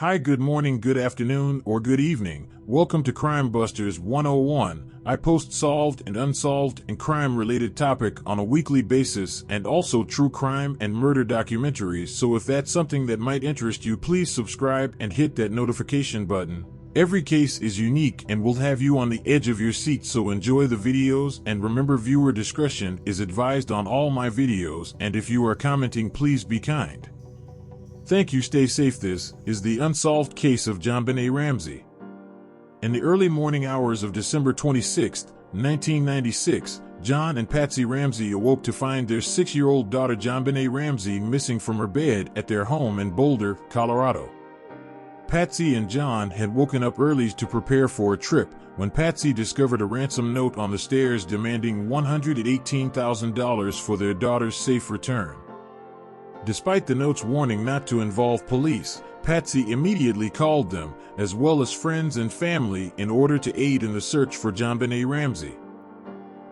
Hi, good morning, good afternoon, or good evening. Welcome to Crime Busters 101. I post solved and unsolved and crime-related topic on a weekly basis and also true crime and murder documentaries, so if that's something that might interest you, please subscribe and hit that notification button. Every case is unique and will have you on the edge of your seat, so enjoy the videos and remember viewer discretion is advised on all my videos, and if you are commenting, please be kind. Thank you, stay safe. This is the unsolved case of JonBenét Ramsey. In the early morning hours of December 26, 1996, John and Patsy Ramsey awoke to find their 6-year-old daughter JonBenét Ramsey missing from her bed at their home in Boulder, Colorado. Patsy and John had woken up early to prepare for a trip when Patsy discovered a ransom note on the stairs demanding $118,000 for their daughter's safe return. Despite the note's warning not to involve police, Patsy immediately called them, as well as friends and family, in order to aid in the search for JonBenét Ramsey.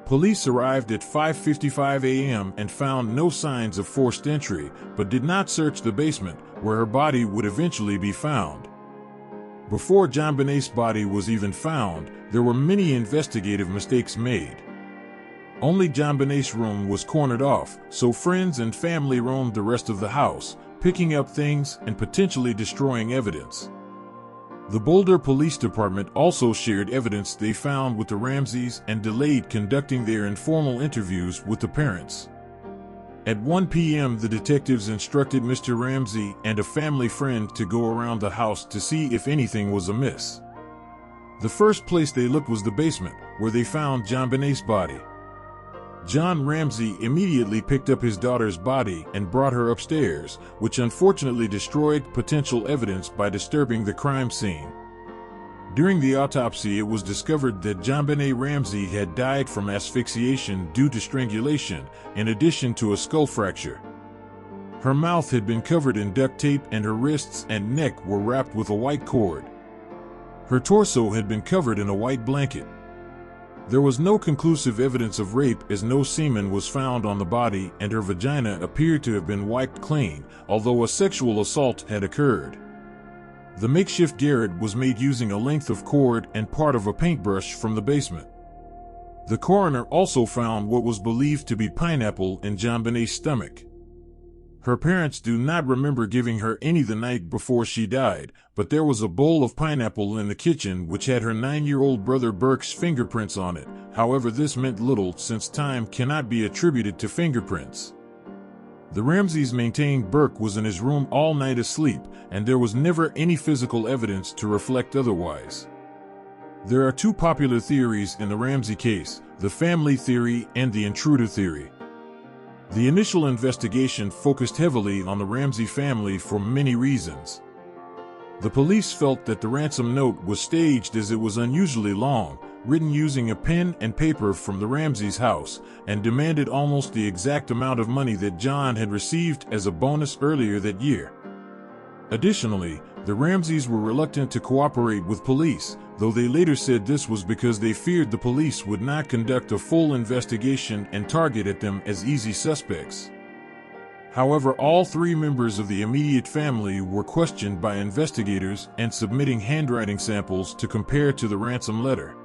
Police arrived at 5:55 a.m. and found no signs of forced entry, but did not search the basement, where her body would eventually be found. Before JonBenét's body was even found, there were many investigative mistakes made. Only JonBenét's room was cornered off, so friends and family roamed the rest of the house, picking up things and potentially destroying evidence. The Boulder Police Department also shared evidence they found with the Ramseys and delayed conducting their informal interviews with the parents. At 1 p.m., the detectives instructed Mr. Ramsey and a family friend to go around the house to see if anything was amiss. The first place they looked was the basement, where they found JonBenét's body. John Ramsey immediately picked up his daughter's body and brought her upstairs, which unfortunately destroyed potential evidence by disturbing the crime scene. During the autopsy, it was discovered that JonBenét Ramsey had died from asphyxiation due to strangulation, in addition to a skull fracture. Her mouth had been covered in duct tape and her wrists and neck were wrapped with a white cord. Her torso had been covered in a white blanket. There was no conclusive evidence of rape, as no semen was found on the body and her vagina appeared to have been wiped clean, although a sexual assault had occurred. The makeshift garret was made using a length of cord and part of a paintbrush from the basement. The coroner also found what was believed to be pineapple in JonBenét's stomach. Her parents do not remember giving her any the night before she died, but there was a bowl of pineapple in the kitchen which had her 9-year-old brother Burke's fingerprints on it. However, this meant little since time cannot be attributed to fingerprints. The Ramseys maintained Burke was in his room all night asleep, and there was never any physical evidence to reflect otherwise. There are two popular theories in the Ramsey case: the family theory and the intruder theory. The initial investigation focused heavily on the Ramsey family for many reasons. The police felt that the ransom note was staged as it was unusually long, written using a pen and paper from the Ramseys' house, and demanded almost the exact amount of money that John had received as a bonus earlier that year. Additionally, the Ramseys were reluctant to cooperate with police, though they later said this was because they feared the police would not conduct a full investigation and target at them as easy suspects. However, all three members of the immediate family were questioned by investigators and submitting handwriting samples to compare to the ransom letter.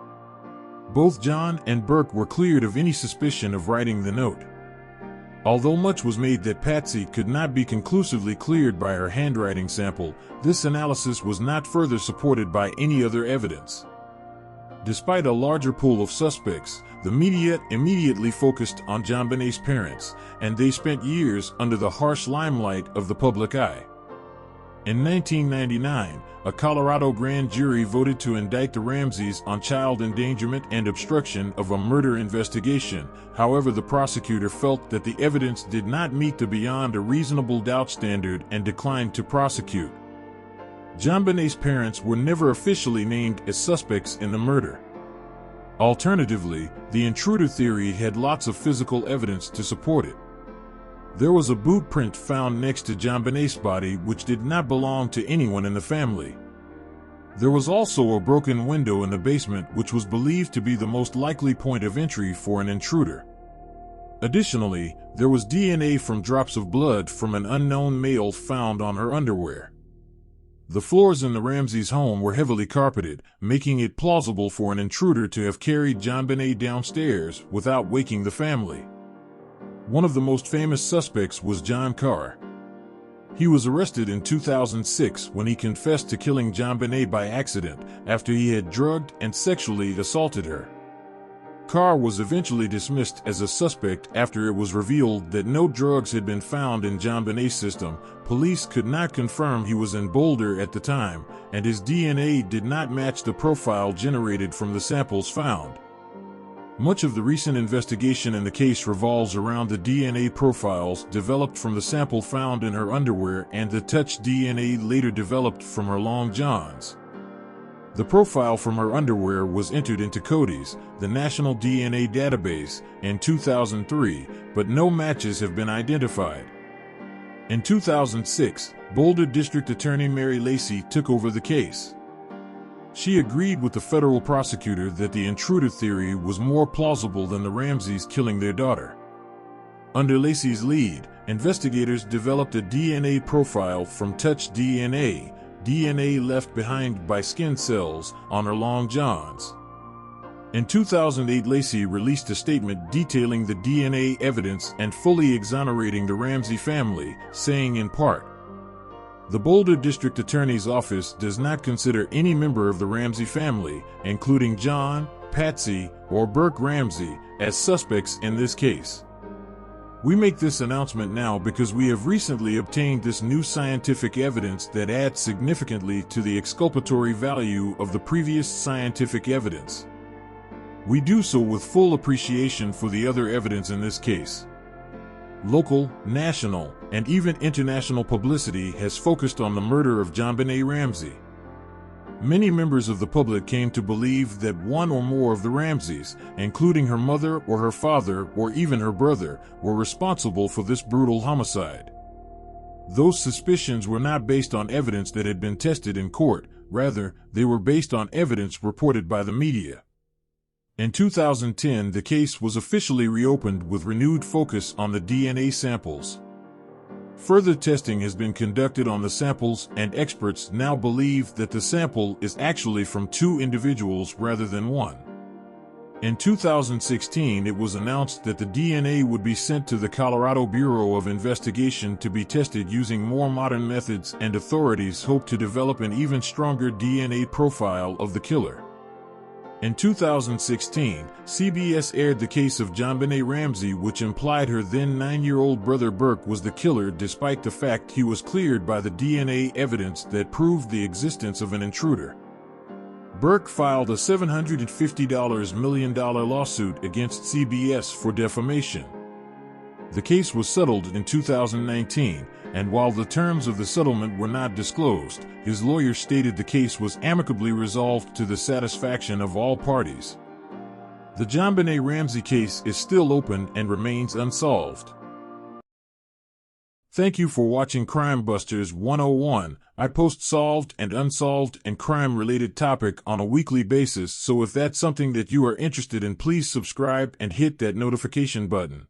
Both John and Burke were cleared of any suspicion of writing the note. Although much was made that Patsy could not be conclusively cleared by her handwriting sample, this analysis was not further supported by any other evidence. Despite a larger pool of suspects, the media immediately focused on JonBenét's parents, and they spent years under the harsh limelight of the public eye. In 1999, a Colorado grand jury voted to indict the Ramseys on child endangerment and obstruction of a murder investigation. However, the prosecutor felt that the evidence did not meet the beyond a reasonable doubt standard and declined to prosecute. JonBenét's parents were never officially named as suspects in the murder. Alternatively, the intruder theory had lots of physical evidence to support it. There was a boot print found next to JonBenét's body which did not belong to anyone in the family. There was also a broken window in the basement which was believed to be the most likely point of entry for an intruder. Additionally, there was DNA from drops of blood from an unknown male found on her underwear. The floors in the Ramseys' home were heavily carpeted, making it plausible for an intruder to have carried JonBenét downstairs without waking the family. One of the most famous suspects was John Carr. He was arrested in 2006 when he confessed to killing JonBenét by accident after he had drugged and sexually assaulted her. Carr was eventually dismissed as a suspect after it was revealed that no drugs had been found in JonBenét's system. Police could not confirm he was in Boulder at the time, and his DNA did not match the profile generated from the samples found. Much of the recent investigation in the case revolves around the DNA profiles developed from the sample found in her underwear and the touch DNA later developed from her long johns. The profile from her underwear was entered into CODIS, the National DNA Database, in 2003, but no matches have been identified. In 2006, Boulder District Attorney Mary Lacey took over the case. She agreed with the federal prosecutor that the intruder theory was more plausible than the Ramseys killing their daughter. Under Lacey's lead, investigators developed a DNA profile from touch DNA left behind by skin cells, on her long johns. In 2008, Lacey released a statement detailing the DNA evidence and fully exonerating the Ramsey family, saying in part, "The Boulder District Attorney's Office does not consider any member of the Ramsey family, including John, Patsy, or Burke Ramsey, as suspects in this case. We make this announcement now because we have recently obtained this new scientific evidence that adds significantly to the exculpatory value of the previous scientific evidence. We do so with full appreciation for the other evidence in this case." Local, national, and even international publicity has focused on the murder of JonBenét Ramsey. Many members of the public came to believe that one or more of the Ramseys, including her mother or her father or even her brother, were responsible for this brutal homicide. Those suspicions were not based on evidence that had been tested in court, rather, they were based on evidence reported by the media. In 2010, the case was officially reopened with renewed focus on the DNA samples. Further testing has been conducted on the samples, and experts now believe that the sample is actually from two individuals rather than one. In 2016, it was announced that the DNA would be sent to the Colorado Bureau of Investigation to be tested using more modern methods, and authorities hope to develop an even stronger DNA profile of the killer. In 2016, CBS aired the case of JonBenét Ramsey, which implied her then 9-year-old brother Burke was the killer, despite the fact he was cleared by the DNA evidence that proved the existence of an intruder. Burke filed a $750 million lawsuit against CBS for defamation. The case was settled in 2019, and while the terms of the settlement were not disclosed, his lawyer stated the case was amicably resolved to the satisfaction of all parties. The JonBenét Ramsey case is still open and remains unsolved. Thank you for watching Crime Busters 101. I post solved and unsolved and crime-related topic on a weekly basis, so if that's something that you are interested in, please subscribe and hit that notification button.